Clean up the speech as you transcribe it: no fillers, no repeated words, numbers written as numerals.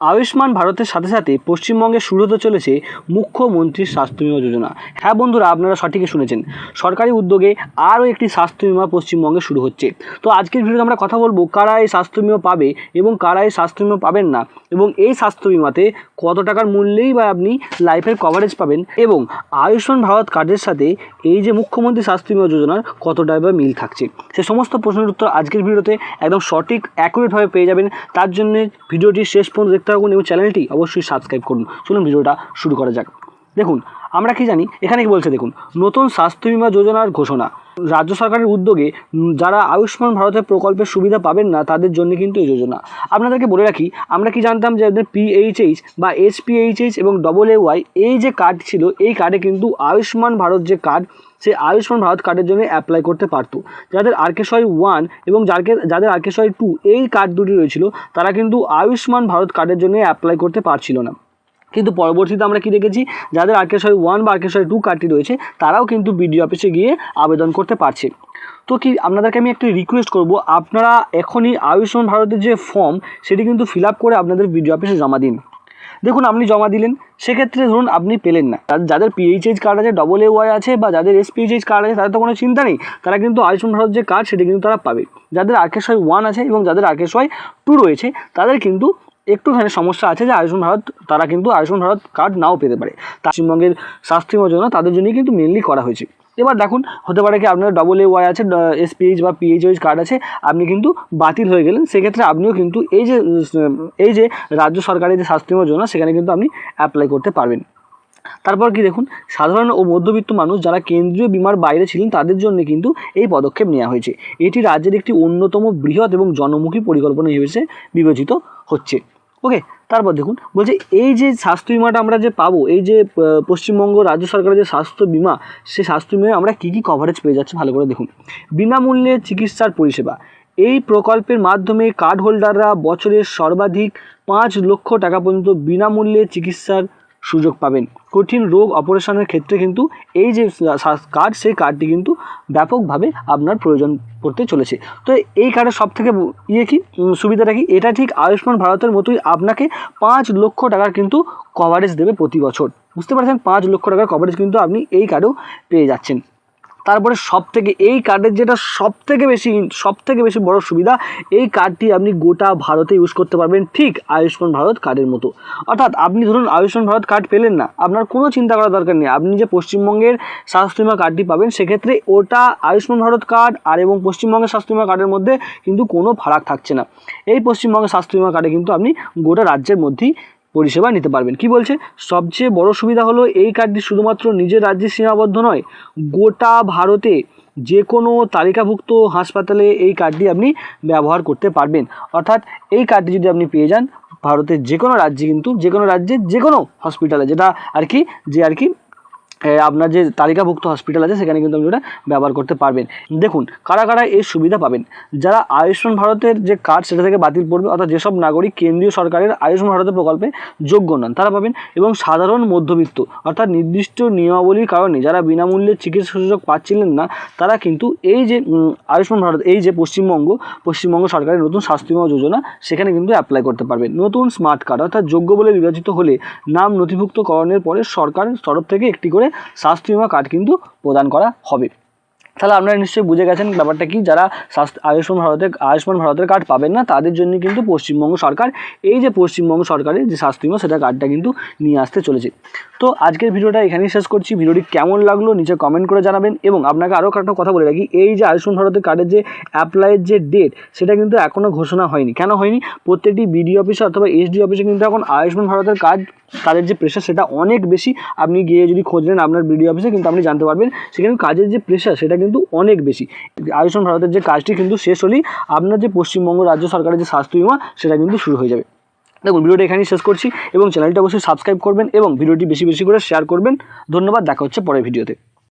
আয়ুষ্মান ভারতের সাথে সাথে পশ্চিমবঙ্গে শুরু হতে চলেছে মুখ্যমন্ত্রীর স্বাস্থ্য বিমা যোজনা। হ্যাঁ বন্ধুরা, আপনারা সঠিকই শুনেছেন, সরকারি উদ্যোগে আরও একটি স্বাস্থ্য বিমা পশ্চিমবঙ্গে শুরু হচ্ছে। তো আজকের ভিডিওতে আমরা কথা বলবো কারা এই স্বাস্থ্য বিমা পাবে এবং কারা এই স্বাস্থ্য বিমা পাবেন না, এবং এই স্বাস্থ্য বিমাতে কত টাকার মূল্যেই বা আপনি লাইফের কভারেজ পাবেন, এবং আয়ুষ্মান ভারত কার্ডের সাথে এই যে মুখ্যমন্ত্রী স্বাস্থ্য বিমা যোজনার কতটাই বা মিল থাকছে। সে সমস্ত প্রশ্নের উত্তর আজকের ভিডিওতে একদম সঠিক অ্যাকুরেটভাবে পেয়ে যাবেন। তার জন্য ভিডিওটি শেষ পর্যন্ত দেখতে থাকুন এবং চ্যানেলটি অবশ্যই সাবস্ক্রাইব করুন। চলুন ভিডিওটা শুরু করা যাক। দেখুন, আমরা কি জানি, এখানে কি বলছে দেখুন, নতুন স্বাস্থ্য বিমা যোজনার ঘোষণা। রাজ্য সরকারের উদ্যোগে যারা আয়ুষ্মান ভারতের প্রকল্পের সুবিধা পাবেন না তাদের জন্য কিন্তু এই যোজনা। আপনাদেরকে বলে রাখি, আমরা কি জানতাম যে PHH বা SPHH এবং AAY এই যে কার্ড ছিল, এই কার্ডে কিন্তু আয়ুষ্মান ভারত যে কার্ড, সেই আয়ুষ্মান ভারত কার্ডের জন্য অ্যাপ্লাই করতে পারতো। যাদের আরকেসওয়াই 1 এবং যাদের আরকেসওয়াই 2 এই কার্ড দুটি রয়েছিল, তারা কিন্তু আয়ুষ্মান ভারত কার্ডের জন্য অ্যাপ্লাই করতে পারছিল না। কিন্তু পরবর্তীতে আমরা কি দেখেছি, যাদের আরকেসওয়াই 1 বা আরকেসওয়াই 2 কার্ডটি রয়েছে, তারাও কিন্তু বিডিও অফিসে গিয়ে আবেদন করতে পারছে। তো কি আপনাদেরকে আমি একটু রিকোয়েস্ট করব, আপনারা এখনই আয়ুষ্মান ভারতের যে ফর্ম সেটি কিন্তু ফিল আপ করে আপনাদের বিডিও অফিসে জমা দিন। দেখুন, আপনি জমা দিলেন, সেক্ষেত্রে ধরুন আপনি পেলেন না, যাদের PHH কার্ড আছে, AAY আছে বা যাদের SPHH কার্ড আছে, তাদের তো কোনো চিন্তা নেই, তারা কিন্তু আয়ুষ্মান ভারত যে কার্ড সেটা কিন্তু তারা পাবে। যাদের আরকেসওয়াই 1 আছে এবং যাদের আরকেসওয়াই 2 রয়েছে, তাদের কিন্তু একটুখানি সমস্যা আছে যে তারা কিন্তু আয়ুষ্মান ভারত কার্ড নাও পেতে পারে। পশ্চিমবঙ্গের স্বাস্থ্য বিমা যোজনা তাদের জন্যই কিন্তু মেনলি করা হয়েছে। এবার দেখুন, হতে পারে কি আপনার AAY আছে, SPH বা PHH কার্ড আছে, আপনি কিন্তু বাতিল হয়ে গেলেন, সেক্ষেত্রে আপনিও কিন্তু এই যে রাজ্য সরকারের যে স্বাস্থ্য বিমা যোজনা সেখানে কিন্তু আপনি অ্যাপ্লাই করতে পারবেন। তারপর কি দেখুন, সাধারণ ও মধ্যবিত্ত মানুষ যারা কেন্দ্রীয় বিমার বাইরে ছিলেন তাদের জন্য কিন্তু এই পদক্ষেপ নেওয়া হয়েছে। এটি রাজ্যের একটি অন্যতম বৃহৎ এবং জনমুখী পরিকল্পনা হিসেবে বিবেচিত হচ্ছে। ওকে, তারপর দেখুন, বলছে এই যে স্বাস্থ্য বিমাটা আমরা যে পাবো, এই যে পশ্চিমবঙ্গ রাজ্য সরকারের যে স্বাস্থ্য বিমা, সেই স্বাস্থ্য বিমায় আমরা কী কী কভারেজ পেয়ে যাচ্ছি ভালো করে দেখুন। বিনামূল্যে চিকিৎসার পরিষেবা। এই প্রকল্পের মাধ্যমে কার্ড হোল্ডাররা বছরে সর্বাধিক 5 লক্ষ টাকা পর্যন্ত বিনামূল্যে চিকিৎসার সুযোগ পাবেন। কঠিন রোগ অপারেশনের ক্ষেত্রে কিন্তু এই যে কার্ড, সেই কার্ডটি কিন্তু ব্যাপকভাবে আপনার প্রয়োজন পড়তে চলেছে। তো এই কার্ডের সবথেকে সুবিধাটা কি, এটা ঠিক আয়ুষ্মান ভারতের মতোই আপনাকে 5 লক্ষ টাকার কিন্তু কভারেজ দেবে প্রতি বছর। বুঝতে পারছেন, 5 লক্ষ টাকার কভারেজ কিন্তু আপনি এই কার্ডেও পেয়ে যাচ্ছেন। তারপরে এই কার্ডের যেটা সবথেকে বেশি বড় সুবিধা, এই কার্ডটি আপনি গোটা ভারতে ইউজ করতে পারবেন, ঠিক আয়ুষ্মান ভারত কার্ডের মতো। অর্থাৎ আপনি ধরুন আয়ুষ্মান ভারত কার্ড পেলেন না, আপনার কোনো চিন্তা করার দরকার নেই। আপনি যে পশ্চিমবঙ্গের স্বাস্থ্য বিমা কার্ডটি পাবেন, সেক্ষেত্রে ওটা আয়ুষ্মান ভারত কার্ড আর এবং পশ্চিমবঙ্গের স্বাস্থ্য বিমা কার্ডের মধ্যে কিন্তু কোনো ফারাক থাকছে না। এই পশ্চিমবঙ্গের স্বাস্থ্য বিমা কার্ডে কিন্তু আপনি গোটা রাজ্যের মধ্যেই পরিষেবা নিতে পারবেন। কি বলছে, সবচেয়ে বড় সুবিধা হলো এই কার্ডটি শুধুমাত্র নিজের রাজ্যে সীমাবদ্ধ নয়, গোটা ভারতে যে কোনো তালিকাভুক্ত হাসপাতালে এই কার্ডটি আপনি ব্যবহার করতে পারবেন। অর্থাৎ এই কার্ডটি যদি আপনি পেয়ে যান, ভারতের যে কোনো রাজ্যে কিন্তু যে কোনো হসপিটালে, যেটা আর কি আপনার যে তালিকাভুক্ত হসপিটাল আছে, সেখানে কিন্তু আপনি ওটা ব্যবহার করতে পারবেন। দেখুন, কারা কারা এই সুবিধা পাবেন। যারা আয়ুষ্মান ভারতের যে কার্ড সেটা থেকে বাতিল পড়বে, অর্থাৎ যেসব নাগরিক কেন্দ্রীয় সরকারের আয়ুষ্মান ভারতের প্রকল্পে যোগ্য নন, তারা পাবেন। এবং সাধারণ মধ্যবিত্ত, অর্থাৎ নির্দিষ্ট নিয়মাবলীর কারণে যারা বিনামূল্যে চিকিৎসা সুযোগ পাচ্ছিলেন না, তারা কিন্তু এই যে আয়ুষ্মান ভারত, এই যে পশ্চিমবঙ্গ সরকারের নতুন স্বাস্থ্য বিমা যোজনা, সেখানে কিন্তু অ্যাপ্লাই করতে পারবেন। নতুন স্মার্ট কার্ড, অর্থাৎ যোগ্য বলে বিবেচিত হলে নাম নথিভুক্তকরণের পরে সরকারের তরফ থেকে একটি করে স্বাস্থ্য বিমা কার্ড কিন্তু প্রদান করা হবে। তাহলে আপনারা নিশ্চয়ই বুঝে গেছেন ব্যাপারটা কি। যারা আয়ুষ্মান ভারতের কার্ড পাবেন না, তাদের জন্য কিন্তু পশ্চিমবঙ্গ সরকার এই যে পশ্চিমবঙ্গ সরকারের যে স্বাস্থ্য বিমা, সেটা কার্ডটা কিন্তু নিয়ে আসতে চলেছে। তো আজকের ভিডিওটা এখানেই শেষ করছি। ভিডিওটি কেমন লাগলো নিচে কমেন্ট করে জানাবেন। এবং আপনাকে আরও একটা কথা বলে রাখি, এই যে আয়ুষ্মান ভারতের কার্ডের যে অ্যাপ্লাইয়ের যে ডেট, সেটা কিন্তু এখনও ঘোষণা হয়নি। কেন হয়নি? প্রত্যেকটি বিডিও অফিসে অথবা SD অফিসে কিন্তু এখন আয়ুষ্মান ভারতের কাজের যে প্রেশার সেটা অনেক বেশি। আপনি গিয়ে যদি খোঁজ নেন আপনার বিডিও অফিসে, কিন্তু আপনি জানতে পারবেন সেখানে কাজের যে প্রেশার সেটা কিন্তু অনেক বেশি। আয়ুষ্মান ভারতের যে কাজটি কিন্তু শেষ হলেই আপনার যে পশ্চিমবঙ্গ রাজ্য সরকারের যে স্বাস্থ্য বিমা, সেটা কিন্তু শুরু হয়ে যাবে। দেখুন, ভিডিওটা এখানেই শেষ করছি এবং চ্যানেলটা অবশ্যই সাবস্ক্রাইব করবেন এবং ভিডিওটি বেশি বেশি করে শেয়ার করবেন। ধন্যবাদ, দেখা হচ্ছে পরের ভিডিওতে।